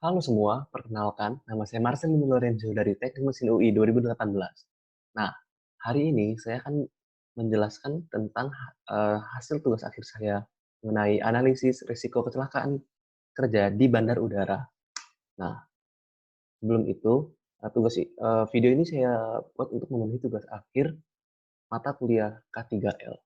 Halo semua, perkenalkan, nama saya Marcelino Lorenzo dari Teknik Mesin UI 2018. Nah, hari ini saya akan menjelaskan tentang hasil tugas akhir saya mengenai analisis risiko kecelakaan kerja di bandar udara. Nah, sebelum itu, video ini saya buat untuk memenuhi tugas akhir mata kuliah K3L.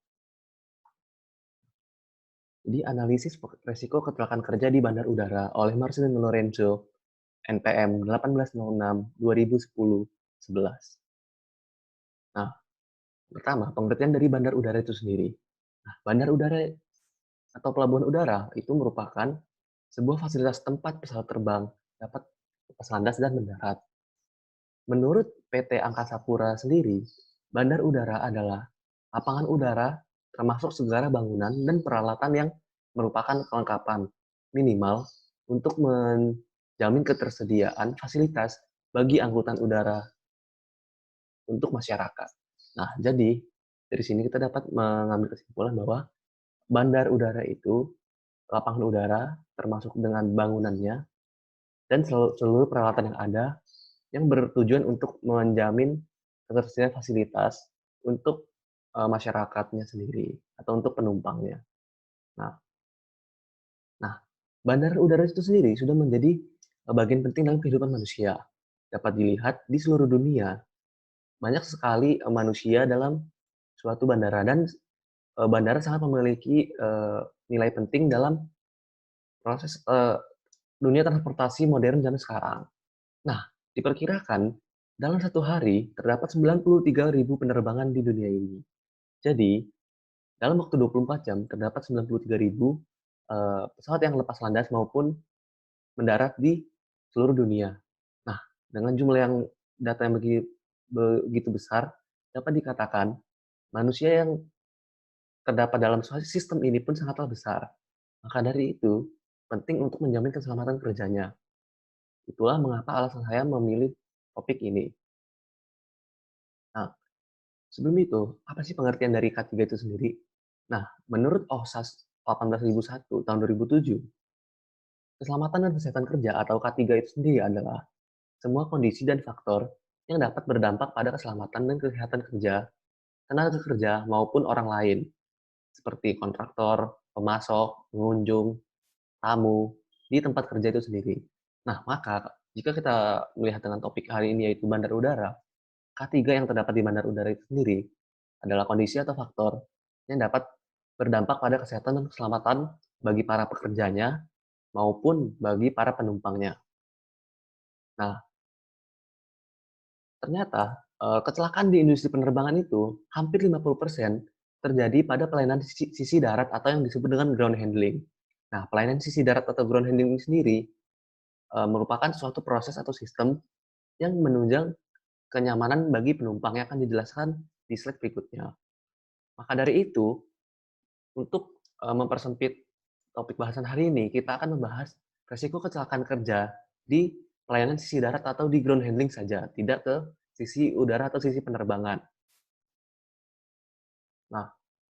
Jadi, analisis risiko kecelakaan kerja di bandar udara oleh Marcelino Lorenzo, NPM 1806-2010-11. Nah, pertama, pengertian dari bandar udara itu sendiri. Nah, bandar udara atau pelabuhan udara itu merupakan sebuah fasilitas tempat pesawat terbang dapat lepas landas dan mendarat. Menurut PT Angkasa Pura sendiri, bandar udara adalah lapangan udara termasuk segala bangunan dan peralatan yang merupakan kelengkapan minimal untuk menjamin ketersediaan fasilitas bagi angkutan udara untuk masyarakat. Nah, jadi dari sini kita dapat mengambil kesimpulan bahwa bandar udara itu lapangan udara termasuk dengan bangunannya dan seluruh peralatan yang ada yang bertujuan untuk menjamin ketersediaan fasilitas untuk masyarakatnya sendiri atau untuk penumpangnya. Nah, nah, bandar udara itu sendiri sudah menjadi bagian penting dalam kehidupan manusia. Dapat dilihat di seluruh dunia, banyak sekali manusia dalam suatu bandara dan bandara sangat memiliki nilai penting dalam proses dunia transportasi modern zaman sekarang. Nah, diperkirakan dalam satu hari terdapat 93.000 penerbangan di dunia ini. Jadi, dalam waktu 24 jam terdapat 93.000 pesawat yang lepas landas maupun mendarat di seluruh dunia. Nah, dengan jumlah yang data yang begitu besar, dapat dikatakan manusia yang terdapat dalam sistem ini pun sangatlah besar. Maka dari itu, penting untuk menjamin keselamatan kerjanya. Itulah mengapa alasan saya memilih topik ini. Nah, sebelum itu, apa sih pengertian dari K3 itu sendiri? Nah, menurut OHSAS 18.001 tahun 2007, keselamatan dan kesehatan kerja atau K3 itu sendiri adalah semua kondisi dan faktor yang dapat berdampak pada keselamatan dan kesehatan kerja, tenaga kerja maupun orang lain, seperti kontraktor, pemasok, pengunjung, tamu, di tempat kerja itu sendiri. Nah, maka jika kita melihat dengan topik hari ini yaitu bandar udara, K3 yang terdapat di bandar udara itu sendiri adalah kondisi atau faktor yang dapat berdampak pada kesehatan dan keselamatan bagi para pekerjanya maupun bagi para penumpangnya. Nah, ternyata kecelakaan di industri penerbangan itu hampir 50% terjadi pada pelayanan sisi darat atau yang disebut dengan ground handling. Nah, pelayanan sisi darat atau ground handling ini sendiri merupakan suatu proses atau sistem yang menunjang kenyamanan bagi penumpang yang akan dijelaskan di slide berikutnya. Maka dari itu, untuk mempersempit topik bahasan hari ini, kita akan membahas resiko kecelakaan kerja di pelayanan sisi darat atau di ground handling saja, tidak ke sisi udara atau sisi penerbangan. Nah,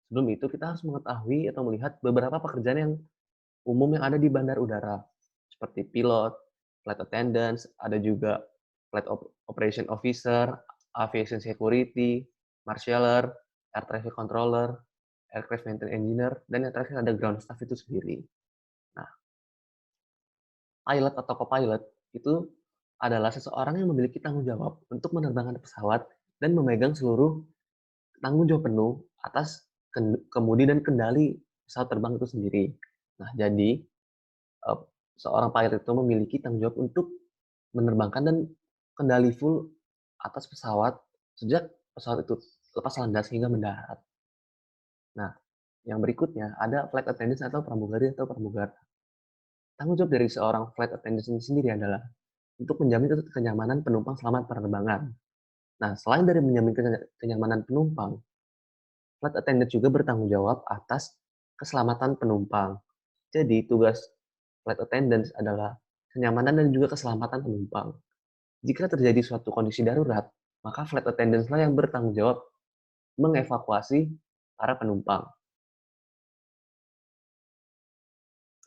sebelum itu kita harus mengetahui atau melihat beberapa pekerjaan yang umum yang ada di bandar udara, seperti pilot, flight attendants, ada juga flight operation officer, aviation security, marshaller, air traffic controller, aircraft maintenance engineer, dan yang terakhir ada ground staff itu sendiri. Nah, pilot atau co-pilot itu adalah seseorang yang memiliki tanggung jawab untuk menerbangkan pesawat dan memegang seluruh tanggung jawab penuh atas kemudi dan kendali pesawat terbang itu sendiri. Nah, jadi eh, seorang pilot itu memiliki tanggung jawab untuk menerbangkan dan kendali full atas pesawat sejak pesawat itu lepas landas hingga mendarat. Nah, yang berikutnya ada flight attendant atau pramugari atau pramugara. Tanggung jawab dari seorang flight attendant sendiri adalah untuk menjamin kenyamanan penumpang selama penerbangan. Nah, selain dari menjamin kenyamanan penumpang, flight attendant juga bertanggung jawab atas keselamatan penumpang. Jadi, tugas flight attendant adalah kenyamanan dan juga keselamatan penumpang. Jika terjadi suatu kondisi darurat, maka flight attendant lah yang bertanggung jawab mengevakuasi para penumpang.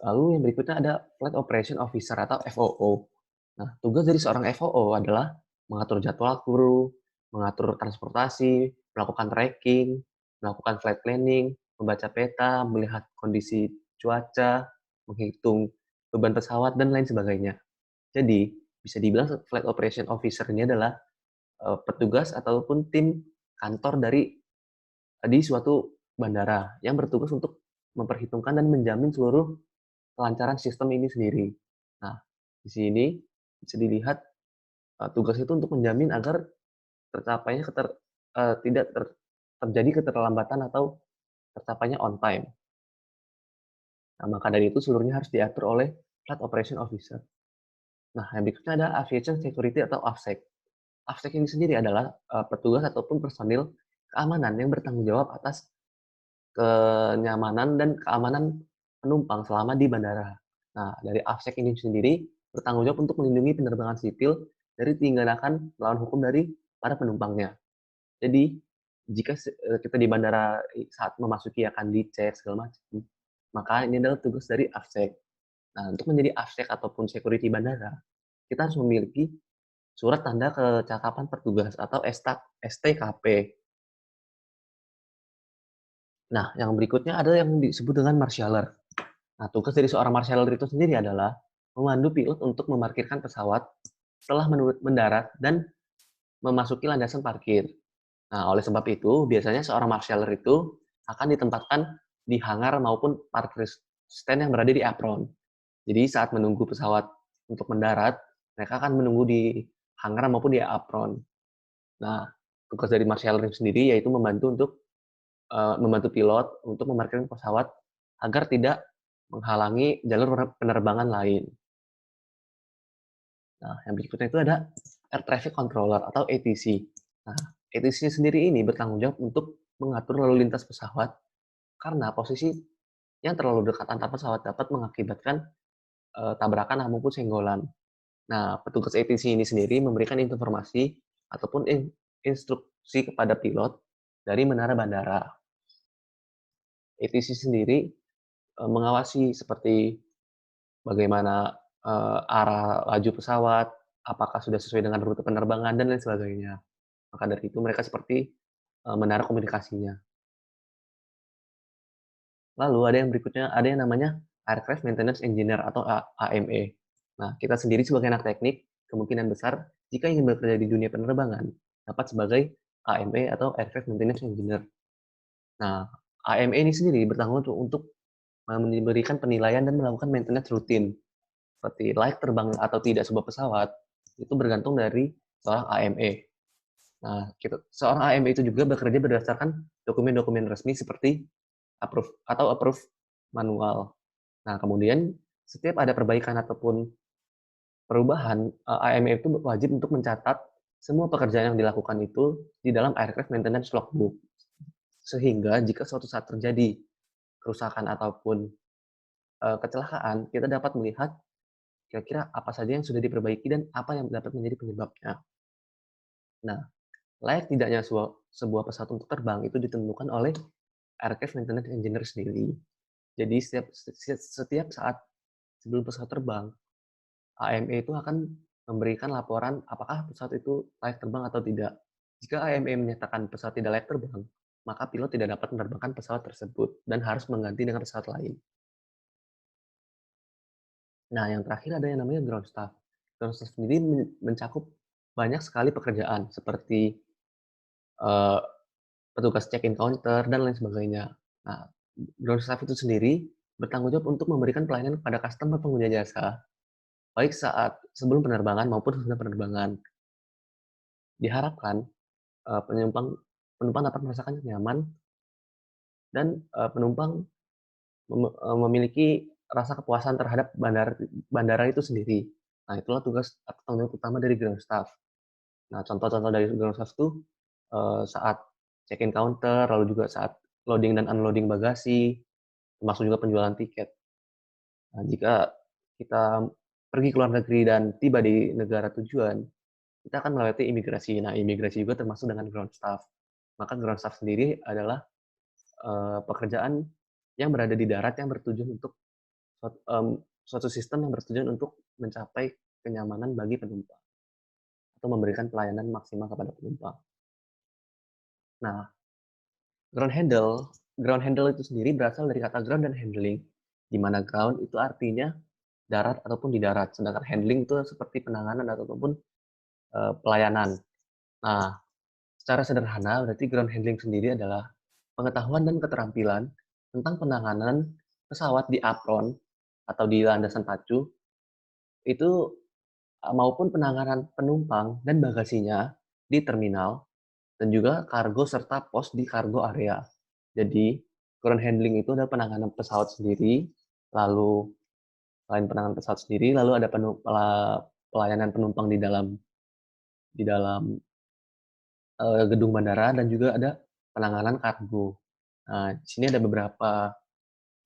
Lalu yang berikutnya ada Flight Operation Officer atau FOO. Nah, tugas dari seorang FOO adalah mengatur jadwal kru, mengatur transportasi, melakukan tracking, melakukan flight planning, membaca peta, melihat kondisi cuaca, menghitung beban pesawat, dan lain sebagainya. Jadi, bisa dibilang Flight Operation Officer ini adalah petugas ataupun tim kantor di suatu bandara yang bertugas untuk memperhitungkan dan menjamin seluruh kelancaran sistem ini sendiri. Nah, di sini bisa dilihat tugas itu untuk menjamin agar tercapainya tidak terjadi keterlambatan atau tercapainya on time. Nah, maka dari itu seluruhnya harus diatur oleh Flight Operation Officer. Nah, yang berikutnya ada Aviation Security atau AFSEC. AFSEC ini sendiri adalah petugas ataupun personil keamanan yang bertanggung jawab atas kenyamanan dan keamanan penumpang selama di bandara. Nah, dari AFSEC ini sendiri bertanggung jawab untuk melindungi penerbangan sipil dari tindakan melawan hukum dari para penumpangnya. Jadi, jika kita di bandara saat memasuki akan dicek segala macam, maka ini adalah tugas dari AFSEC. Nah, untuk menjadi AFSEC ataupun security bandara, kita harus memiliki surat tanda kecakapan petugas atau STKP. Nah, yang berikutnya ada yang disebut dengan marshaller. Nah, tugas dari seorang marshaller itu sendiri adalah memandu pilot untuk memarkirkan pesawat setelah mendarat dan memasuki landasan parkir. Nah, oleh sebab itu, biasanya seorang marshaller itu akan ditempatkan di hangar maupun parkir stand yang berada di apron. Jadi saat menunggu pesawat untuk mendarat, mereka akan menunggu di hangar maupun di apron. Nah, tugas dari marshaller sendiri yaitu membantu pilot untuk memarkirkan pesawat agar tidak menghalangi jalur penerbangan lain. Nah, yang berikutnya itu ada Air Traffic Controller atau ATC. Nah, ATC sendiri ini bertanggung jawab untuk mengatur lalu lintas pesawat karena posisi yang terlalu dekat antar pesawat dapat mengakibatkan tabrakan maupun senggolan. Nah, petugas ATC ini sendiri memberikan informasi ataupun instruksi kepada pilot dari menara bandara. ATC sendiri mengawasi seperti bagaimana arah laju pesawat, apakah sudah sesuai dengan rute penerbangan dan lain sebagainya. Maka dari itu mereka seperti menara komunikasinya. Lalu ada yang berikutnya, ada yang namanya Aircraft Maintenance Engineer atau AME. Nah, kita sendiri sebagai anak teknik, kemungkinan besar jika ingin bekerja di dunia penerbangan, dapat sebagai AME atau Aircraft Maintenance Engineer. Nah, AME ini sendiri bertanggung jawab untuk memberikan penilaian dan melakukan maintenance rutin. Seperti layak terbang atau tidak sebuah pesawat, itu bergantung dari seorang AME. Nah, seorang AME itu juga bekerja berdasarkan dokumen-dokumen resmi seperti approve manual. Nah, kemudian setiap ada perbaikan ataupun perubahan, AME itu wajib untuk mencatat semua pekerjaan yang dilakukan itu di dalam aircraft maintenance logbook. Sehingga jika suatu saat terjadi kerusakan ataupun kecelakaan, kita dapat melihat kira-kira apa saja yang sudah diperbaiki dan apa yang dapat menjadi penyebabnya. Nah, layak tidaknya sebuah pesawat untuk terbang itu ditentukan oleh aircraft maintenance engineer sendiri. Jadi setiap saat sebelum pesawat terbang, AME itu akan memberikan laporan apakah pesawat itu layak terbang atau tidak. Jika AME menyatakan pesawat tidak layak terbang, maka pilot tidak dapat menerbangkan pesawat tersebut dan harus mengganti dengan pesawat lain. Nah, yang terakhir ada yang namanya ground staff. Ground staff sendiri mencakup banyak sekali pekerjaan seperti uh, petugas check-in counter dan lain sebagainya. Nah, ground staff itu sendiri bertanggung jawab untuk memberikan pelayanan kepada customer pengguna jasa, baik saat sebelum penerbangan maupun sesudah penerbangan. Diharapkan penumpang penumpang dapat merasakan nyaman dan penumpang memiliki rasa kepuasan terhadap bandara itu sendiri. Nah, itulah tugas atau tanggung jawab utama dari ground staff. Nah, contoh-contoh dari ground staff itu saat check-in counter, lalu juga saat loading dan unloading bagasi, termasuk juga penjualan tiket. Nah, jika kita pergi ke luar negeri dan tiba di negara tujuan, kita akan melewati imigrasi. Nah, imigrasi juga termasuk dengan ground staff. Maka ground staff sendiri adalah pekerjaan yang berada di darat yang bertujuan untuk suatu sistem yang bertujuan untuk mencapai kenyamanan bagi penumpang atau memberikan pelayanan maksimal kepada penumpang. Nah, ground handle itu sendiri berasal dari kata ground dan handling, di mana ground itu artinya darat ataupun di darat, sedangkan handling itu seperti penanganan ataupun pelayanan. Nah, secara sederhana berarti ground handling sendiri adalah pengetahuan dan keterampilan tentang penanganan pesawat di apron atau di landasan pacu itu maupun penanganan penumpang dan bagasinya di terminal dan juga kargo serta pos di kargo area. Jadi, ground handling itu adalah penanganan pesawat sendiri, lalu selain penanganan pesawat sendiri, lalu ada pelayanan penumpang di dalam gedung bandara dan juga ada penanganan kargo. Nah, di sini ada beberapa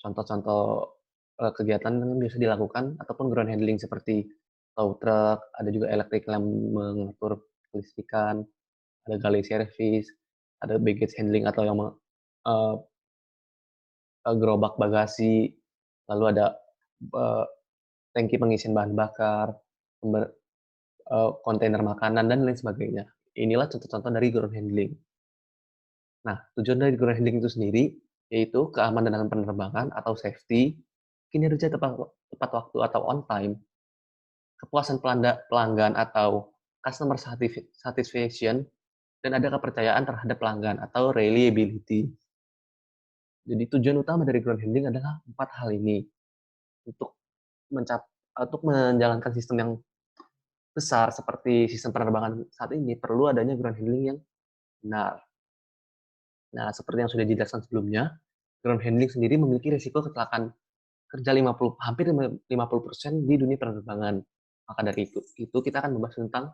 contoh-contoh kegiatan yang bisa dilakukan ataupun ground handling seperti tow truck, ada juga electric lamp mengatur kelistrikan, ada galley service, ada baggage handling atau yang uh, gerobak bagasi, lalu ada uh, tangki pengisian bahan bakar, kontainer makanan dan lain sebagainya. Inilah contoh-contoh dari ground handling. Nah, tujuan dari ground handling itu sendiri yaitu keamanan dalam penerbangan atau safety, kinerja tepat waktu atau on time, kepuasan pelanggan atau customer satisfaction, dan ada kepercayaan terhadap pelanggan atau reliability. Jadi tujuan utama dari ground handling adalah 4 hal ini. Untuk untuk menjalankan sistem yang besar seperti sistem penerbangan saat ini, perlu adanya ground handling yang benar. Nah, seperti yang sudah dijelaskan sebelumnya, ground handling sendiri memiliki risiko kecelakaan kerja hampir 50% di dunia penerbangan. Maka dari itu kita akan membahas tentang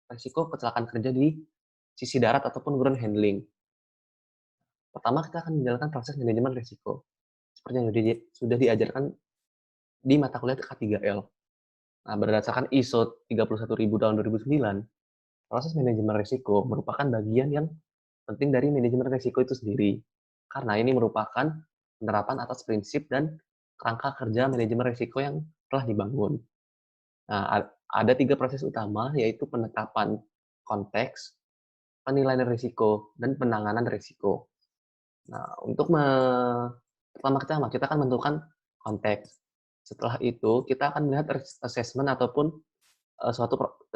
risiko kecelakaan kerja di sisi darat ataupun ground handling. Pertama, kita akan menjalankan proses manajemen risiko. Seperti yang sudah diajarkan di mata kuliah K3L. Nah, berdasarkan ISO 31000 tahun 2009, proses manajemen risiko merupakan bagian yang penting dari manajemen risiko itu sendiri. Karena ini merupakan penerapan atas prinsip dan kerangka kerja manajemen risiko yang telah dibangun. Nah, ada 3 proses utama, yaitu penetapan konteks, penilaian risiko, dan penanganan risiko. Nah, pertama kita akan menentukan konteks. Setelah itu, kita akan melihat assessment ataupun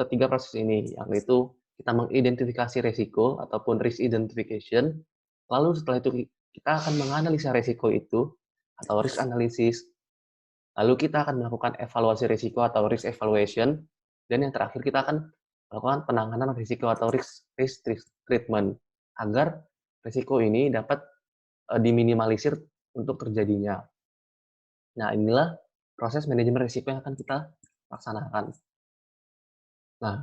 tiga proses ini, yaitu kita mengidentifikasi risiko ataupun risk identification. Lalu setelah itu kita akan menganalisa risiko itu atau risk analysis. Lalu kita akan melakukan evaluasi risiko atau risk evaluation. Dan yang terakhir kita akan melakukan penanganan risiko atau risk treatment agar risiko ini dapat diminimalisir untuk terjadinya. Nah, inilah proses manajemen risiko yang akan kita laksanakan. Nah,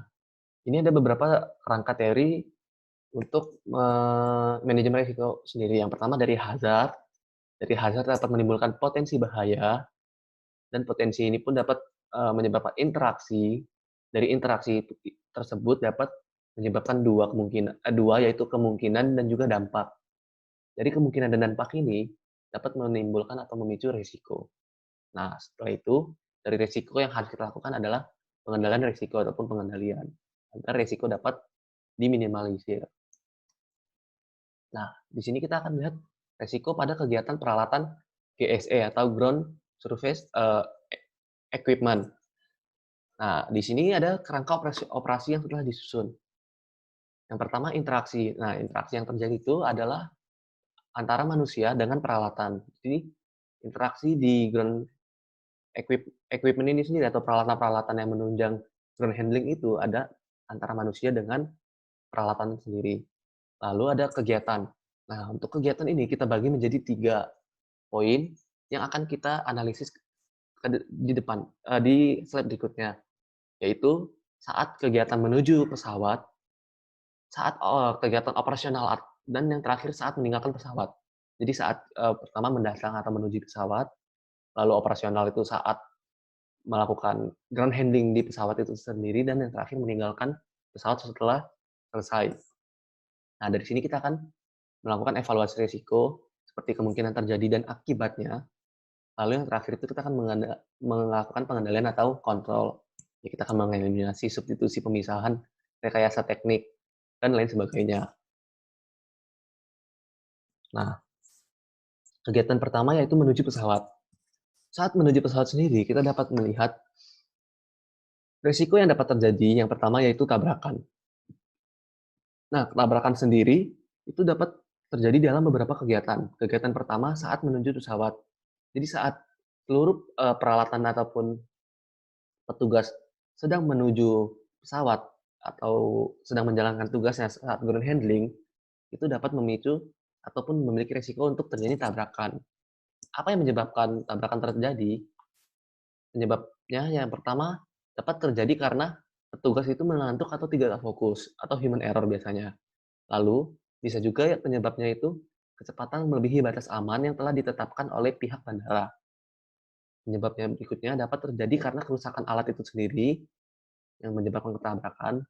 ini ada beberapa kerangka teori untuk manajemen risiko sendiri. Yang pertama dari hazard. Dari hazard dapat menimbulkan potensi bahaya, dan potensi ini pun dapat menyebabkan interaksi. Dari interaksi tersebut dapat menyebabkan dua yaitu kemungkinan dan juga dampak. Dari kemungkinan dan dampak ini dapat menimbulkan atau memicu risiko. Nah, setelah itu dari risiko yang harus kita lakukan adalah pengendalian risiko ataupun pengendalian agar risiko dapat diminimalisir. Nah, di sini kita akan melihat risiko pada kegiatan peralatan GSE atau Ground Surface Equipment. Nah, di sini ada kerangka operasi yang telah disusun. Yang pertama interaksi. Nah, interaksi yang terjadi itu adalah antara manusia dengan peralatan. Jadi interaksi di ground equipment ini sendiri atau peralatan-peralatan yang menunjang ground handling itu ada antara manusia dengan peralatan sendiri. Lalu ada kegiatan. Nah, untuk kegiatan ini kita bagi menjadi 3 poin yang akan kita analisis di depan di slide berikutnya, yaitu saat kegiatan menuju pesawat, saat kegiatan operasional, dan yang terakhir saat meninggalkan pesawat. Jadi saat pertama mendatang atau menuju pesawat, lalu operasional itu saat melakukan ground handling di pesawat itu sendiri, dan yang terakhir meninggalkan pesawat setelah selesai. Nah, dari sini kita akan melakukan evaluasi risiko seperti kemungkinan terjadi dan akibatnya. Lalu yang terakhir itu kita akan melakukan pengendalian atau kontrol. Ya, kita akan mengeliminasi substitusi pemisahan, rekayasa teknik, dan lain sebagainya. Nah, kegiatan pertama yaitu menuju pesawat. Saat menuju pesawat sendiri, kita dapat melihat risiko yang dapat terjadi. Yang pertama yaitu tabrakan. Nah, tabrakan sendiri itu dapat terjadi dalam beberapa kegiatan. Kegiatan pertama saat menuju pesawat. Jadi saat seluruh peralatan ataupun petugas sedang menuju pesawat atau sedang menjalankan tugasnya saat ground handling, itu dapat memicu ataupun memiliki risiko untuk terjadi tabrakan. Apa yang menyebabkan tabrakan terjadi? Penyebabnya yang pertama dapat terjadi karena petugas itu mengantuk atau tidak fokus atau human error biasanya. Lalu bisa juga ya penyebabnya itu kecepatan melebihi batas aman yang telah ditetapkan oleh pihak bandara. Penyebabnya berikutnya dapat terjadi karena kerusakan alat itu sendiri yang menyebabkan ketabrakan,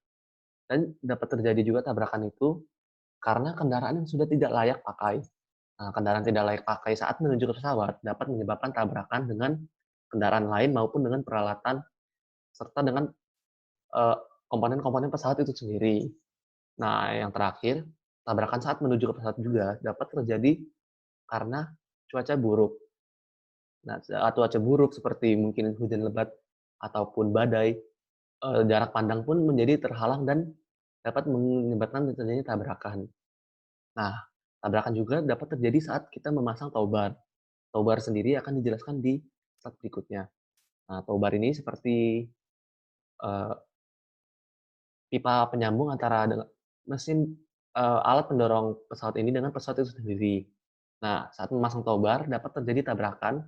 dan dapat terjadi juga tabrakan itu karena kendaraan yang sudah tidak layak pakai. Nah, kendaraan tidak layak pakai saat menuju ke pesawat dapat menyebabkan tabrakan dengan kendaraan lain maupun dengan peralatan serta dengan eee, komponen-komponen pesawat itu sendiri. Nah, yang terakhir, tabrakan saat menuju ke pesawat juga dapat terjadi karena cuaca buruk. Nah, saat cuaca buruk seperti mungkin hujan lebat ataupun badai, jarak pandang pun menjadi terhalang dan dapat menyebabkan terjadinya tabrakan. Nah, tabrakan juga dapat terjadi saat kita memasang tow bar. Tow bar sendiri akan dijelaskan di slide berikutnya. Nah, tow bar ini seperti, eee, pipa penyambung antara mesin alat pendorong pesawat ini dengan pesawat itu sendiri. Nah, saat memasang tow bar dapat terjadi tabrakan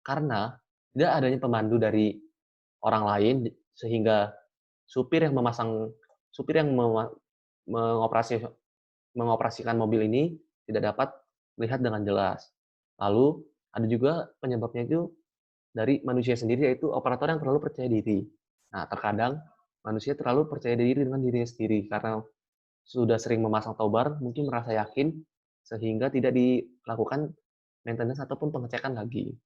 karena tidak adanya pemandu dari orang lain, sehingga supir yang memasang supir yang mengoperasi mengoperasikan mobil ini tidak dapat melihat dengan jelas. Lalu ada juga penyebabnya itu dari manusia sendiri, yaitu operator yang terlalu percaya diri. Nah, terkadang manusia terlalu percaya diri dengan dirinya sendiri karena sudah sering memasang tow bar, mungkin merasa yakin sehingga tidak dilakukan maintenance ataupun pengecekan lagi.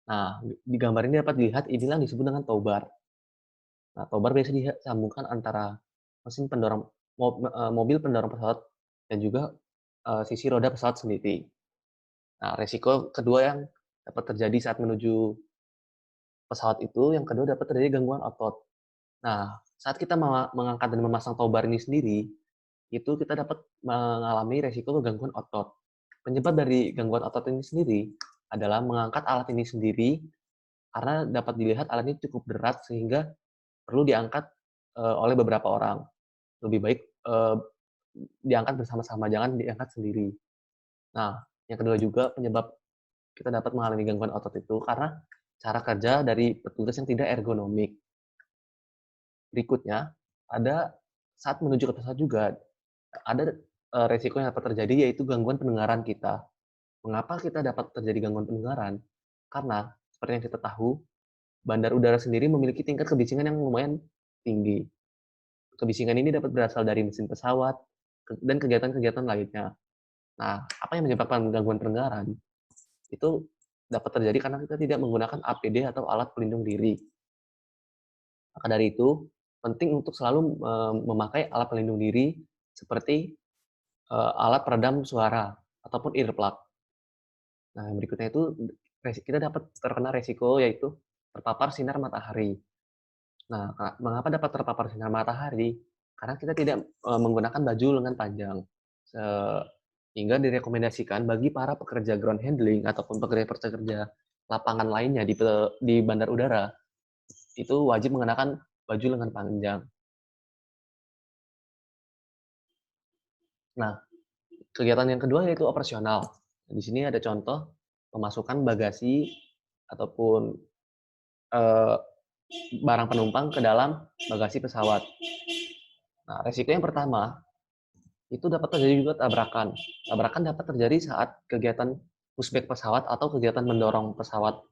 Nah, di gambar ini dapat dilihat inilah yang disebut dengan tow bar. Nah, tow bar biasanya disambungkan antara mesin pendorong mobil pendorong pesawat dan juga, sisi roda pesawat sendiri. Nah, resiko kedua yang dapat terjadi saat menuju pesawat itu, yang kedua dapat terjadi gangguan otot. Nah, saat kita mengangkat dan memasang tow bar ini sendiri, itu kita dapat mengalami resiko gangguan otot. Penyebab dari gangguan otot ini sendiri adalah mengangkat alat ini sendiri, karena dapat dilihat alat ini cukup berat sehingga perlu diangkat, oleh beberapa orang. Lebih baik, diangkat bersama-sama, jangan diangkat sendiri. Nah, yang kedua juga penyebab kita dapat mengalami gangguan otot itu karena cara kerja dari petugas yang tidak ergonomik. Berikutnya, ada saat menuju ke pesawat juga ada, resiko yang dapat terjadi yaitu gangguan pendengaran kita. Mengapa kita dapat terjadi gangguan pendengaran? Karena seperti yang kita tahu, bandar udara sendiri memiliki tingkat kebisingan yang lumayan tinggi. Kebisingan ini dapat berasal dari mesin pesawat dan kegiatan-kegiatan lainnya. Nah, apa yang menyebabkan gangguan pendengaran? Itu dapat terjadi karena kita tidak menggunakan APD atau alat pelindung diri. Maka dari itu, penting untuk selalu memakai alat pelindung diri seperti alat peredam suara ataupun earplug. Nah, yang berikutnya itu kita dapat terkena resiko yaitu terpapar sinar matahari. Nah, mengapa dapat terpapar sinar matahari? Karena kita tidak menggunakan baju lengan panjang. Sehingga direkomendasikan bagi para pekerja ground handling ataupun pekerja-pekerja lapangan lainnya di bandar udara, itu wajib mengenakan baju lengan panjang. Nah, kegiatan yang kedua yaitu operasional. Di sini ada contoh pemasukan bagasi ataupun, eee, barang penumpang ke dalam bagasi pesawat. Nah, resiko yang pertama, itu dapat terjadi juga tabrakan. Tabrakan dapat terjadi saat kegiatan pushback pesawat atau kegiatan mendorong pesawat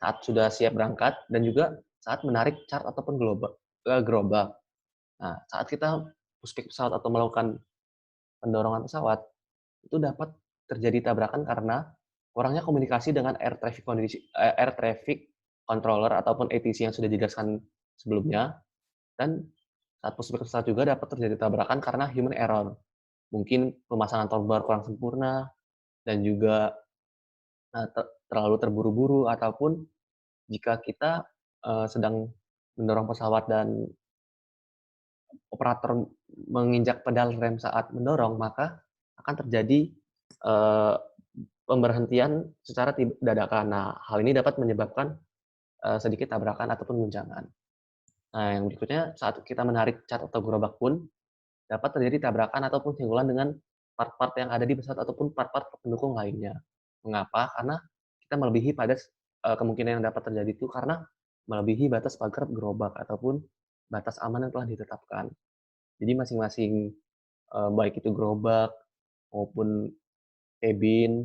saat sudah siap berangkat dan juga saat menarik chart ataupun gerobak. Nah, saat kita pushback pesawat atau melakukan pendorongan pesawat, itu dapat terjadi tabrakan karena kurangnya komunikasi dengan air traffic controller ataupun ATC yang sudah dijelaskan sebelumnya, dan saat pushback pesawat juga dapat terjadi tabrakan karena human error. Mungkin pemasangan tombol kurang sempurna dan juga, terlalu terburu-buru ataupun jika kita, sedang mendorong pesawat dan operator menginjak pedal rem saat mendorong, maka akan terjadi, eee, pemberhentian secara dadakan. Nah, hal ini dapat menyebabkan, sedikit tabrakan ataupun guncangan. Nah, yang berikutnya saat kita menarik cat atau gerobak pun dapat terjadi tabrakan ataupun senggol dengan part-part yang ada di pesawat ataupun part-part pendukung lainnya. Mengapa? Karena kita melebihi pada kemungkinan yang dapat terjadi itu karena melebihi batas pagar gerobak ataupun batas aman yang telah ditetapkan. Jadi masing-masing, baik itu gerobak maupun kabin,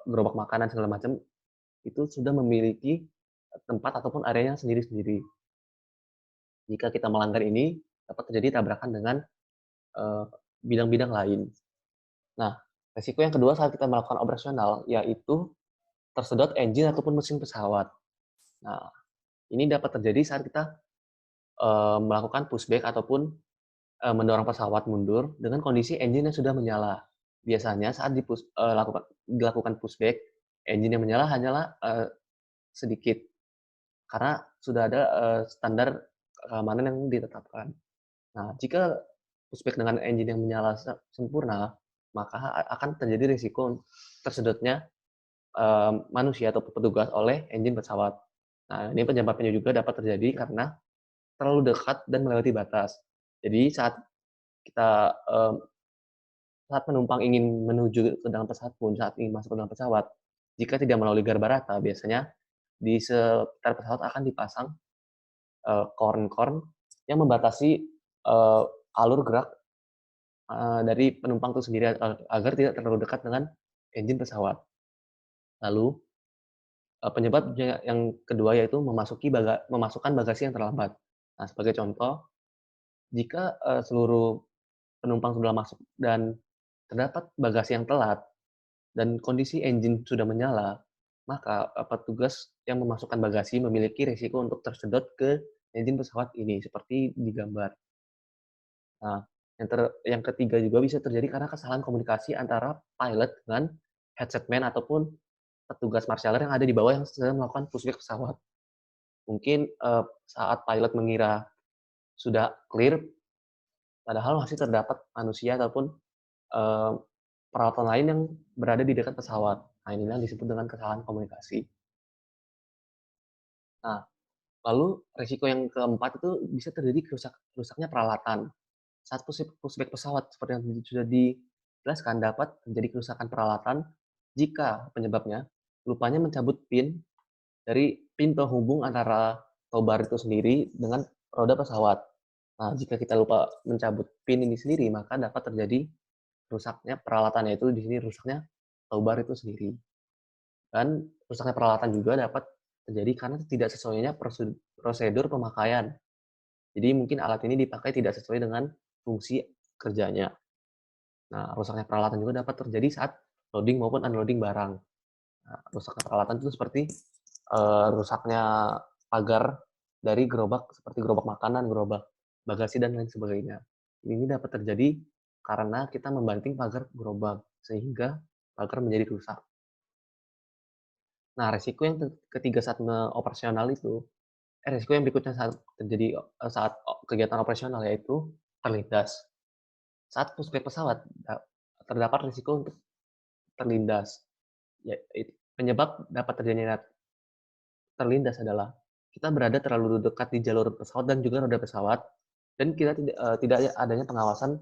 gerobak makanan segala macam, itu sudah memiliki tempat ataupun areanya sendiri-sendiri. Jika kita melanggar ini, dapat terjadi tabrakan dengan, eee, bidang-bidang lain. Nah, resiko yang kedua saat kita melakukan operasional, yaitu tersedot engine ataupun mesin pesawat. Nah, ini dapat terjadi saat kita, melakukan pushback ataupun, mendorong pesawat mundur dengan kondisi engine yang sudah menyala. Biasanya saat dilakukan pushback, engine yang menyala hanyalah, sedikit, karena sudah ada, standar keamanan yang ditetapkan. Nah, jika pushback dengan engine yang menyala sempurna, maka akan terjadi risiko tersedotnya, manusia atau petugas oleh engine pesawat. Nah, ini penyebabnya juga dapat terjadi karena terlalu dekat dan melewati batas. Jadi kita, saat penumpang ingin menuju ke dalam pesawat pun, saat ingin masuk ke dalam pesawat, jika tidak melalui Garbarata, biasanya di sekitar pesawat akan dipasang, korn-korn yang membatasi, alur gerak, dari penumpang itu sendiri agar tidak terlalu dekat dengan engine pesawat. Lalu, penyebabnya yang kedua yaitu memasukkan bagasi yang terlambat. Nah, sebagai contoh, jika, seluruh penumpang sudah masuk dan terdapat bagasi yang telat dan kondisi engine sudah menyala, maka, petugas yang memasukkan bagasi memiliki risiko untuk tersedot ke engine pesawat ini, seperti di gambar. Nah, yang ketiga juga bisa terjadi karena kesalahan komunikasi antara pilot dengan headset man ataupun petugas marshaller yang ada di bawah yang sedang melakukan pushback pesawat. Mungkin, saat pilot mengira sudah clear, padahal masih terdapat manusia ataupun, eee, peralatan lain yang berada di dekat pesawat. Nah, inilah yang disebut dengan kesalahan komunikasi. Nah, lalu risiko yang keempat itu bisa terjadi rusaknya peralatan. Saat pushback pesawat seperti yang sudah dijelaskan, dapat terjadi kerusakan peralatan jika penyebabnya lupanya mencabut pin dari pin penghubung antara tow bar itu sendiri dengan roda pesawat. Nah, jika kita lupa mencabut pin ini sendiri, maka dapat terjadi rusaknya peralatan, yaitu di sini rusaknya tow bar itu sendiri. Dan rusaknya peralatan juga dapat terjadi karena tidak sesuainya prosedur pemakaian. Jadi mungkin alat ini dipakai tidak sesuai dengan fungsi kerjanya. Nah, rusaknya peralatan juga dapat terjadi saat loading maupun unloading barang. Nah, rusaknya peralatan itu seperti, rusaknya pagar dari gerobak seperti gerobak makanan, gerobak bagasi, dan lain sebagainya. Ini dapat terjadi karena kita membanting pagar gerobak, sehingga pagar menjadi rusak. Nah, resiko yang ketiga saat operasional itu resiko yang berikutnya saat terjadi, saat kegiatan operasional yaitu terlindas. Saat pushback pesawat, terdapat risiko untuk terlindas. Penyebab dapat terjadinya terlindas adalah kita berada terlalu dekat di jalur pesawat dan juga roda pesawat, dan kita tidak adanya pengawasan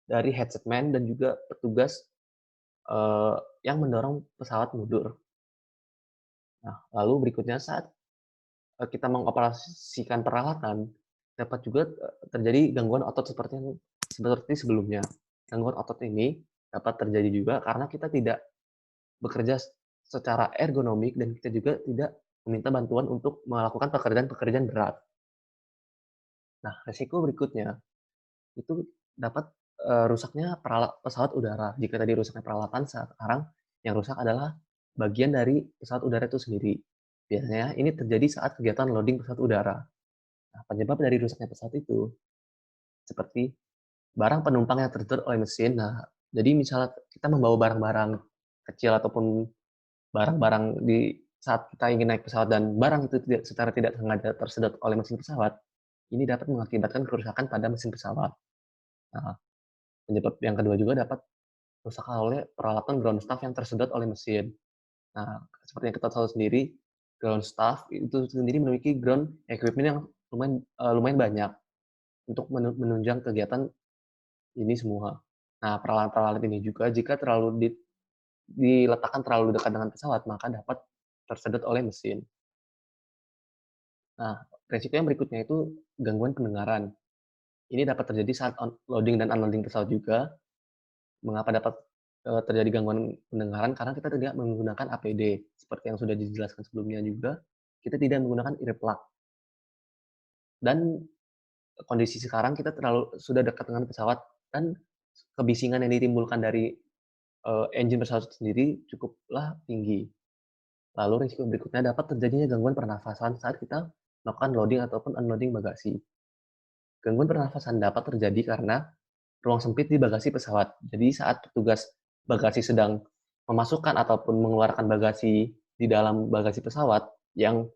dari headset man dan juga petugas, yang mendorong pesawat mundur. Nah, lalu berikutnya saat, kita mengoperasikan peralatan, dapat juga, terjadi gangguan otot seperti sebelumnya. Gangguan otot ini dapat terjadi juga karena kita tidak bekerja secara ergonomik dan kita juga tidak meminta bantuan untuk melakukan pekerjaan-pekerjaan berat. Nah, resiko berikutnya itu dapat, rusaknya pesawat udara. Jika tadi rusaknya peralatan, sekarang yang rusak adalah bagian dari pesawat udara itu sendiri. Biasanya ini terjadi saat kegiatan loading pesawat udara. Nah, penyebab dari rusaknya pesawat itu seperti barang penumpang yang tertutup oleh mesin. Nah, jadi misalnya kita membawa barang-barang kecil ataupun barang-barang di saat kita ingin naik pesawat dan barang itu secara tidak sengaja tersedot oleh mesin pesawat, ini dapat mengakibatkan kerusakan pada mesin pesawat. Nah, penyebab yang kedua juga dapat rusak oleh peralatan ground staff yang tersedot oleh mesin. Nah, seperti yang kita tahu sendiri, ground staff itu sendiri memiliki ground equipment yang lumayan banyak untuk menunjang kegiatan ini semua. Nah, peralatan-peralatan ini juga jika diletakkan terlalu dekat dengan pesawat, maka dapat tersedot oleh mesin. Nah, resiko yang berikutnya itu gangguan pendengaran. Ini dapat terjadi saat loading dan unloading pesawat juga. Mengapa dapat terjadi gangguan pendengaran? Karena kita tidak menggunakan APD. Seperti yang sudah dijelaskan sebelumnya juga, kita tidak menggunakan earplug. Dan kondisi sekarang kita sudah dekat dengan pesawat dan kebisingan yang ditimbulkan dari engine pesawat sendiri cukuplah tinggi. Lalu risiko berikutnya dapat terjadinya gangguan pernafasan saat kita melakukan loading ataupun unloading bagasi. Gangguan pernafasan dapat terjadi karena ruang sempit di bagasi pesawat. Jadi saat petugas bagasi sedang memasukkan ataupun mengeluarkan bagasi di dalam bagasi pesawat yang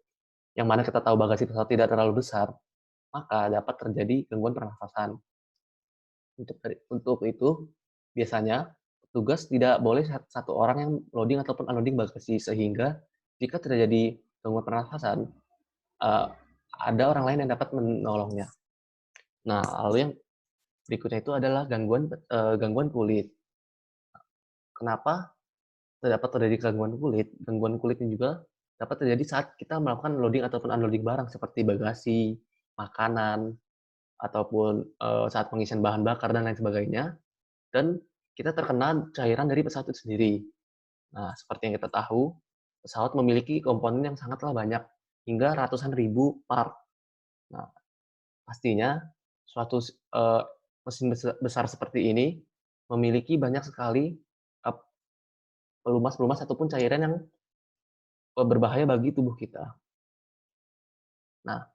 mana kita tahu bagasi pesawat tidak terlalu besar, maka dapat terjadi gangguan pernafasan. Untuk itu, biasanya petugas tidak boleh satu orang yang loading ataupun unloading bagasi, sehingga jika terjadi gangguan pernafasan, eee, ada orang lain yang dapat menolongnya. Nah, lalu yang berikutnya itu adalah gangguan kulit. Kenapa dapat terjadi gangguan kulit? Gangguan kulit ini juga dapat terjadi saat kita melakukan loading ataupun unloading barang seperti bagasi, makanan, ataupun, saat pengisian bahan bakar dan lain sebagainya, dan kita terkena cairan dari pesawat itu sendiri. Nah, seperti yang kita tahu, pesawat memiliki komponen yang sangatlah banyak, hingga ratusan ribu part. Nah, pastinya suatu mesin besar seperti ini memiliki banyak sekali, pelumas-pelumas ataupun cairan yang, berbahaya bagi tubuh kita. Nah,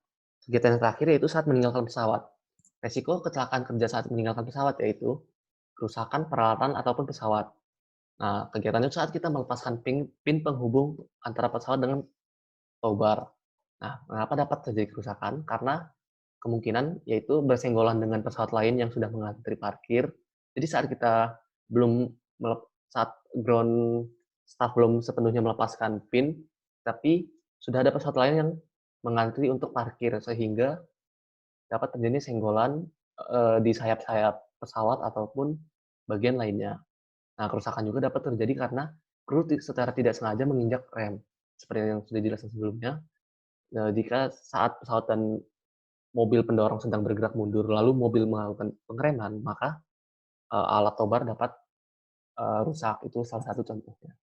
kegiatan yang terakhir yaitu saat meninggalkan pesawat. Resiko kecelakaan kerja saat meninggalkan pesawat yaitu kerusakan peralatan ataupun pesawat. Nah, kegiatan itu saat kita melepaskan pin penghubung antara pesawat dengan tow bar. Nah, mengapa dapat terjadi kerusakan? Karena kemungkinan yaitu bersenggolan dengan pesawat lain yang sudah mengantri parkir. Jadi saat kita belum saat ground staff belum sepenuhnya melepaskan pin, tapi sudah ada pesawat lain yang mengantri untuk parkir sehingga dapat terjadi senggolan, di sayap-sayap pesawat ataupun bagian lainnya. Nah, kerusakan juga dapat terjadi karena kru secara tidak sengaja menginjak rem. Seperti yang sudah dijelaskan sebelumnya, jika saat pesawat dan mobil pendorong sedang bergerak mundur, lalu mobil melakukan pengereman, maka, alat tow bar dapat, rusak, itu salah satu contohnya.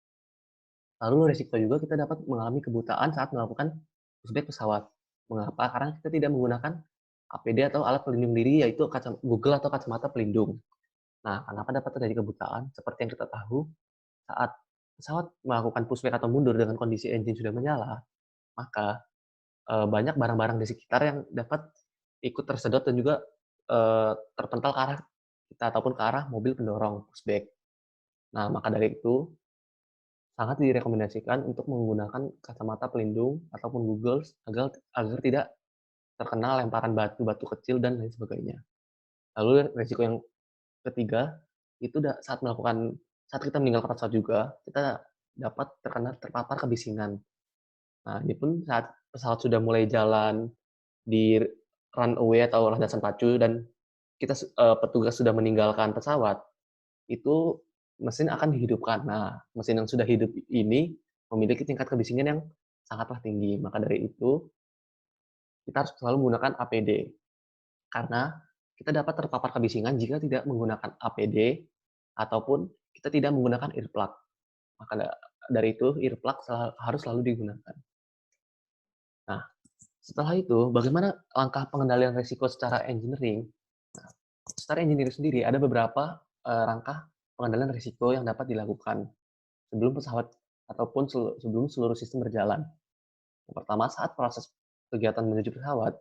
Lalu resiko juga kita dapat mengalami kebutaan saat melakukan pushback pesawat. Mengapa? Karena kita tidak menggunakan APD atau alat pelindung diri, yaitu Google atau kacamata pelindung. Nah, kenapa dapat terjadi kebutaan? Seperti yang kita tahu, saat pesawat melakukan pushback atau mundur dengan kondisi engine sudah menyala, maka, banyak barang-barang di sekitar yang dapat ikut tersedot dan juga, terpental ke arah kita ataupun ke arah mobil pendorong pushback. Nah, maka dari itu, sangat direkomendasikan untuk menggunakan kacamata pelindung ataupun goggles agar agar tidak terkena lemparan batu-batu kecil dan lain sebagainya. Lalu resiko yang ketiga, itu saat kita meninggalkan pesawat juga, kita dapat terpapar kebisingan. Nah, ini pun saat pesawat sudah mulai jalan di runway atau landasan pacu dan petugas sudah meninggalkan pesawat, itu mesin akan dihidupkan. Nah, mesin yang sudah hidup ini memiliki tingkat kebisingan yang sangatlah tinggi. Maka dari itu, kita harus selalu menggunakan APD. Karena kita dapat terpapar kebisingan jika tidak menggunakan APD ataupun kita tidak menggunakan earplug. Maka dari itu earplug harus selalu digunakan. Nah, setelah itu bagaimana langkah pengendalian risiko secara engineering? Nah, secara engineering sendiri ada beberapa langkah pengendalian risiko yang dapat dilakukan sebelum pesawat ataupun sebelum seluruh sistem berjalan. Yang pertama, saat proses kegiatan menuju pesawat,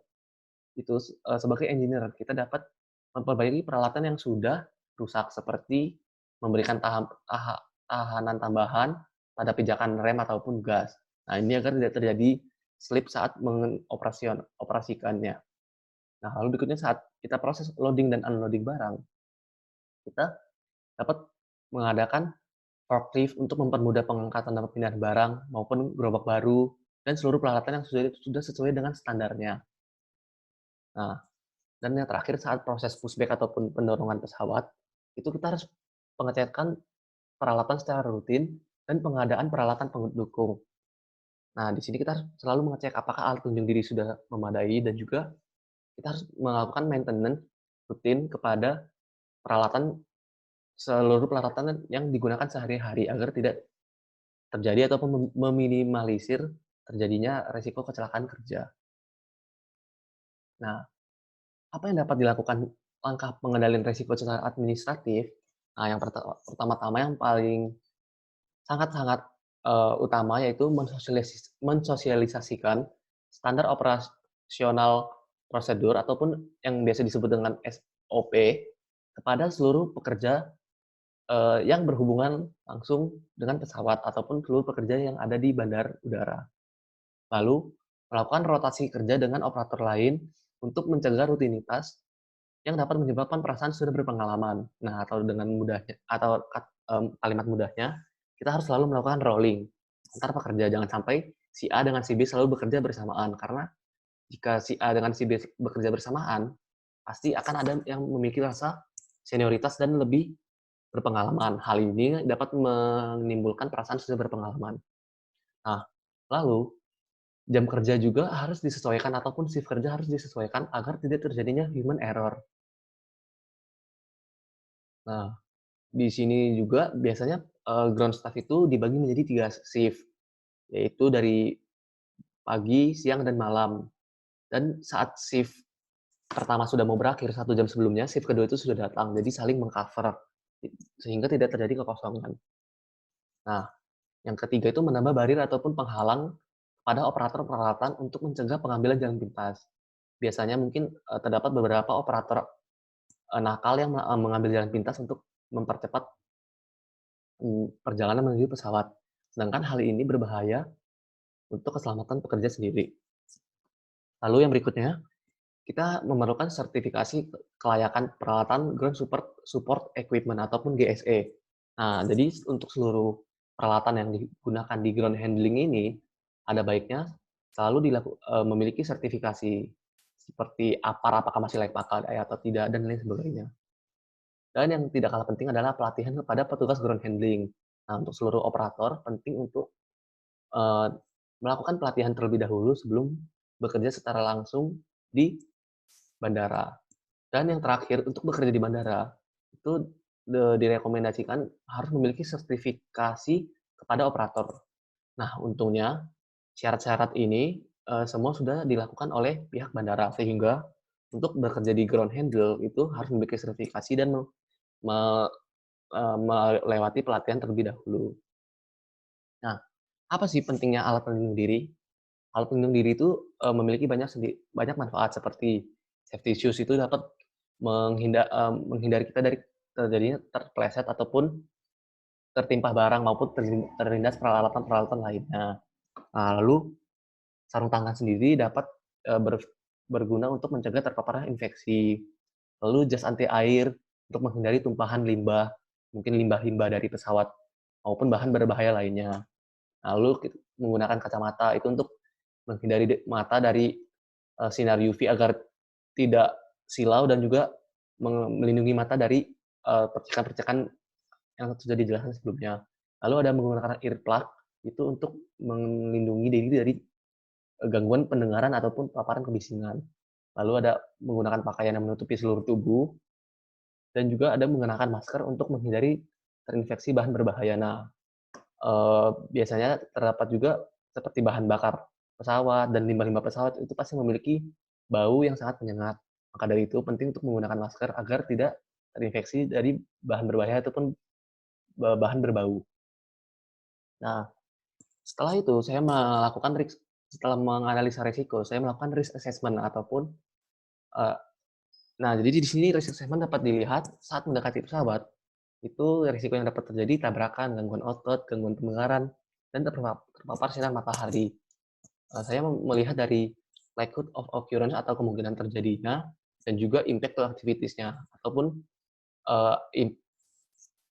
itu sebagai engineer kita dapat memperbaiki peralatan yang sudah rusak seperti memberikan tahanan tambahan pada pijakan rem ataupun gas. Nah, ini agar tidak terjadi slip saat operasikannya. Nah, lalu berikutnya saat kita proses loading dan unloading barang, kita dapat mengadakan forklift untuk mempermudah pengangkatan dan pemindahan barang maupun gerobak baru dan seluruh peralatan yang sudah sesuai dengan standarnya. Nah, dan yang terakhir saat proses pushback ataupun pendorongan pesawat, itu kita harus pengecekan peralatan secara rutin dan pengadaan peralatan pendukung. Nah, di sini kita harus selalu mengecek apakah alat pelindung diri sudah memadai dan juga kita harus melakukan maintenance rutin kepada seluruh peralatan yang digunakan sehari-hari agar tidak terjadi ataupun meminimalisir terjadinya resiko kecelakaan kerja. Nah, apa yang dapat dilakukan langkah pengendalian resiko secara administratif? Nah, yang pertama-tama yang paling sangat-sangat utama yaitu mensosialisasikan standar operasional prosedur ataupun yang biasa disebut dengan SOP kepada seluruh pekerja yang berhubungan langsung dengan pesawat ataupun seluruh pekerja yang ada di bandar udara. Lalu, melakukan rotasi kerja dengan operator lain untuk mencegah rutinitas yang dapat menyebabkan perasaan sudah berpengalaman. Nah, atau dengan mudahnya atau kalimat mudahnya, kita harus selalu melakukan rolling antar pekerja. Jangan sampai si A dengan si B selalu bekerja bersamaan, karena jika si A dengan si B bekerja bersamaan, pasti akan ada yang memiliki rasa senioritas dan lebih berpengalaman. Hal ini dapat menimbulkan perasaan sudah berpengalaman. Nah, lalu jam kerja juga harus disesuaikan ataupun shift kerja harus disesuaikan agar tidak terjadinya human error. Nah, di sini juga biasanya ground staff itu dibagi menjadi 3 shift, yaitu dari pagi, siang, dan malam. Dan saat shift pertama sudah mau berakhir 1 jam sebelumnya, shift kedua itu sudah datang, jadi saling meng-cover, sehingga tidak terjadi kekosongan. Nah, yang ketiga itu menambah barir ataupun penghalang pada operator peralatan untuk mencegah pengambilan jalan pintas. Biasanya mungkin terdapat beberapa operator nakal yang mengambil jalan pintas untuk mempercepat perjalanan menuju pesawat. Sedangkan hal ini berbahaya untuk keselamatan pekerja sendiri. Lalu yang berikutnya, kita memerlukan sertifikasi kelayakan peralatan Ground Support Equipment ataupun GSE. Nah, jadi untuk seluruh peralatan yang digunakan di ground handling ini, ada baiknya selalu memiliki sertifikasi seperti apakah masih layak pakai atau tidak, dan lain sebagainya. Dan yang tidak kalah penting adalah pelatihan kepada petugas ground handling. Nah, untuk seluruh operator penting untuk melakukan pelatihan terlebih dahulu sebelum bekerja secara langsung di bandara. Dan yang terakhir, untuk bekerja di bandara, itu direkomendasikan harus memiliki sertifikasi kepada operator. Nah, untungnya syarat-syarat ini semua sudah dilakukan oleh pihak bandara, sehingga untuk bekerja di ground handle itu harus memiliki sertifikasi dan melewati pelatihan terlebih dahulu. Nah, apa sih pentingnya alat pelindung diri? Alat pelindung diri itu memiliki banyak manfaat seperti safety shoes itu dapat menghindari kita dari terjadinya terpeleset ataupun tertimpa barang maupun terlindas peralatan-peralatan lainnya. Nah, lalu sarung tangan sendiri dapat berguna untuk mencegah terpaparnya infeksi. Lalu jas anti air untuk menghindari tumpahan limbah, mungkin limbah-limbah dari pesawat maupun bahan berbahaya lainnya. Lalu menggunakan kacamata itu untuk menghindari mata dari sinar UV agar tidak silau dan juga melindungi mata dari percikan-percikan yang sudah dijelaskan sebelumnya. Lalu ada menggunakan earplug itu untuk melindungi diri dari gangguan pendengaran ataupun paparan kebisingan. Lalu ada menggunakan pakaian yang menutupi seluruh tubuh dan juga ada mengenakan masker untuk menghindari terinfeksi bahan berbahaya. Nah, biasanya terdapat juga seperti bahan bakar pesawat dan limbah-limbah pesawat itu pasti memiliki bau yang sangat menyengat. Maka dari itu penting untuk menggunakan masker agar tidak terinfeksi dari bahan berbahaya ataupun bahan berbau. Nah, setelah itu saya melakukan setelah menganalisa resiko, saya melakukan risk assessment ataupun, eee, nah jadi di sini risk assessment dapat dilihat saat mendekati pesawat, itu risiko yang dapat terjadi tabrakan, gangguan otot, gangguan pendengaran, dan terpapar sinar matahari. Saya melihat dari likelihood of occurrence atau kemungkinan terjadinya, dan juga impact to activities-nya, ataupun, eee, im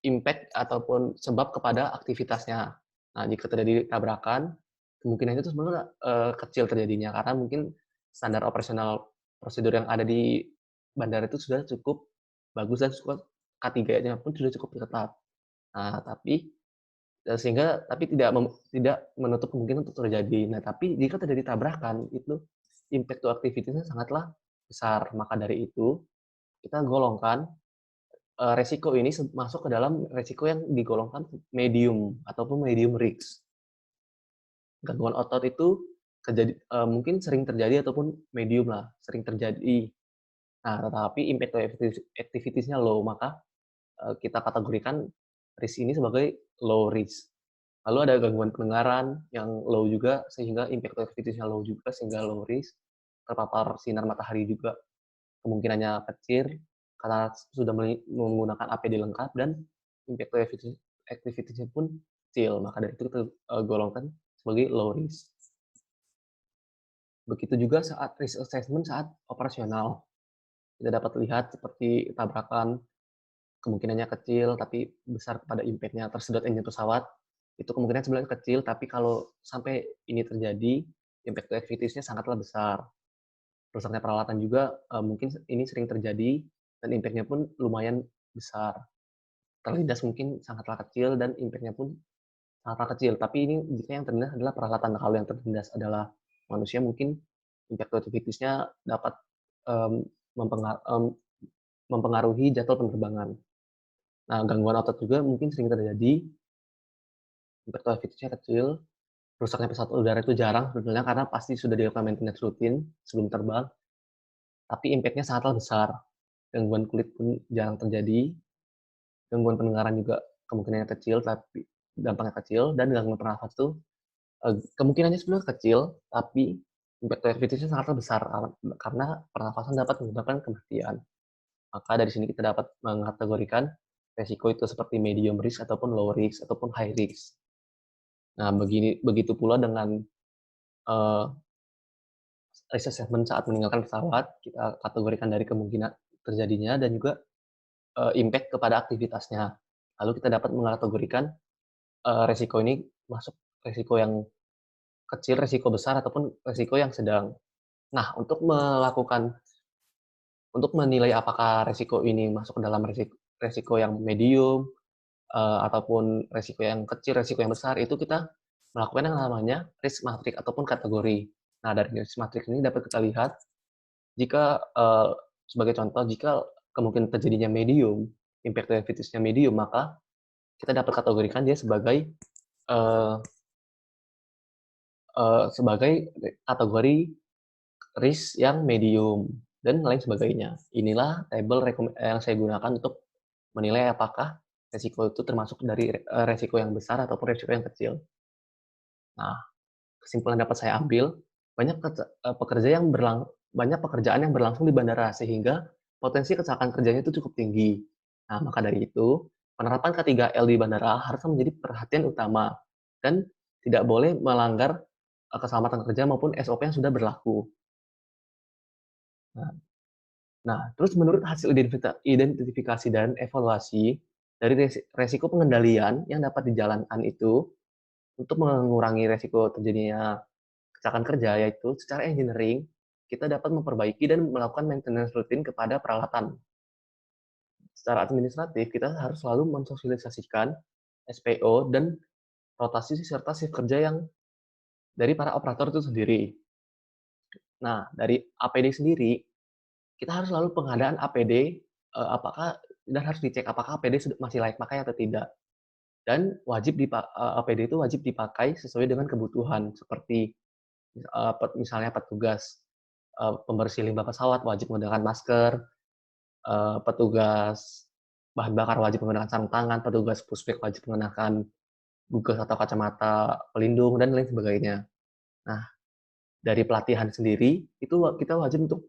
impact ataupun sebab kepada aktivitasnya. Nah, jika terjadi tabrakan, kemungkinan itu sebenarnya, kecil terjadinya, karena mungkin standar operasional prosedur yang ada di bandara itu sudah cukup bagus dan cukup K3-nya pun sudah cukup ketat. Nah, tapi tidak menutup kemungkinan untuk terjadi. Nah, tapi jika terjadi tabrakan, itu impact to activity-nya sangatlah besar. Maka dari itu, kita golongkan, resiko ini masuk ke dalam resiko yang digolongkan medium ataupun medium risk. Gangguan otot itu mungkin sering terjadi ataupun medium lah, sering terjadi. Nah, tetapi impact to activities-nya low, maka, kita kategorikan risk ini sebagai low risk. Lalu ada gangguan pendengaran yang low juga, sehingga impact to activities-nya low juga, sehingga low risk. Terpapar sinar matahari juga kemungkinannya kecil, karena sudah menggunakan APD lengkap, dan impact to activities-nya pun kecil. Maka dari itu kita golongkan sebagai low risk. Begitu juga saat risk assessment saat operasional. Kita dapat lihat seperti tabrakan, kemungkinannya kecil, tapi besar pada impact-nya. Tersedot engine pesawat, itu kemungkinan sebenarnya kecil, tapi kalau sampai ini terjadi, impact to activities-nya sangatlah besar. Rusaknya peralatan juga, mungkin ini sering terjadi, dan impact-nya pun lumayan besar. Terlindas mungkin sangatlah kecil, dan impact-nya pun sangatlah kecil. Tapi ini jika yang terlindas adalah peralatan. Kalau yang terlindas adalah manusia, mungkin impact to activities-nya dapat, mmm, mempengaruhi jadwal penerbangan. Nah, gangguan otot juga mungkin sering terjadi, impact to activities-nya kecil. Rusaknya pesawat udara itu jarang sebetulnya, karena pasti sudah dilakukan maintenance rutin sebelum terbang, tapi impact-nya sangatlah besar. Gangguan kulit pun jarang terjadi, gangguan pendengaran juga kemungkinannya kecil, tapi dampaknya kecil, dan gangguan pernafasan itu, kemungkinannya sebenarnya kecil, tapi impact to activities-nya sangatlah besar, karena pernafasan dapat menyebabkan kematian. Maka dari sini kita dapat mengkategorikan resiko itu seperti medium risk ataupun low risk ataupun high risk. Nah, begitu pula dengan, eee, risk assessment saat meninggalkan pesawat, kita kategorikan dari kemungkinan terjadinya dan juga, impact kepada aktivitasnya. Lalu kita dapat mengkategorikan, resiko ini masuk resiko yang kecil, resiko besar, ataupun resiko yang sedang. Nah, untuk menilai apakah resiko ini masuk ke dalam resiko yang medium, ataupun resiko yang kecil, resiko yang besar, itu kita melakukan yang namanya risk matrix ataupun kategori. Nah, dari risk matrix ini dapat kita lihat jika, sebagai contoh, jika kemungkinan terjadinya medium, impact to activities-nya medium, maka kita dapat kategorikan dia eee sebagai kategori risk yang medium dan lain sebagainya. Inilah tabel yang saya gunakan untuk menilai apakah resiko itu termasuk dari, resiko yang besar ataupun resiko yang kecil. Nah, kesimpulan dapat saya ambil, banyak banyak pekerjaan yang berlangsung di bandara, sehingga potensi kecelakaan kerjanya itu cukup tinggi. Nah, maka dari itu, penerapan K3L di bandara harus menjadi perhatian utama, dan tidak boleh melanggar, keselamatan kerja maupun SOP yang sudah berlaku. Nah terus menurut hasil identifikasi dan evaluasi dari resiko pengendalian yang dapat dijalankan itu, untuk mengurangi resiko terjadinya kecelakaan kerja, yaitu secara engineering, kita dapat memperbaiki dan melakukan maintenance rutin kepada peralatan. Secara administratif, kita harus selalu mensosialisasikan SPO dan rotasi serta shift kerja yang dari para operator itu sendiri. Nah, dari APD sendiri, kita harus selalu pengadaan APD, dan harus dicek apakah APD masih layak pakai atau tidak. Dan APD itu wajib dipakai sesuai dengan kebutuhan, seperti, misalnya petugas, pembersih limbah pesawat wajib menggunakan masker, petugas bahan bakar wajib menggunakan sarung tangan, petugas puspek wajib menggunakan gugas atau kacamata pelindung, dan lain sebagainya. Nah, Dari pelatihan sendiri, itu kita wajib untuk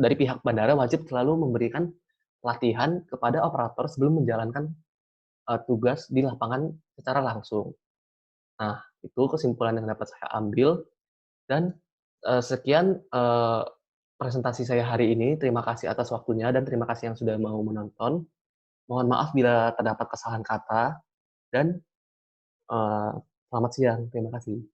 dari pihak bandara wajib selalu memberikan pelatihan kepada operator sebelum menjalankan, tugas di lapangan secara langsung. Nah, itu kesimpulan yang dapat saya ambil dan, sekian, presentasi saya hari ini. Terima kasih atas waktunya dan terima kasih yang sudah mau menonton. Mohon maaf bila terdapat kesalahan kata dan, eee, selamat siang. Terima kasih.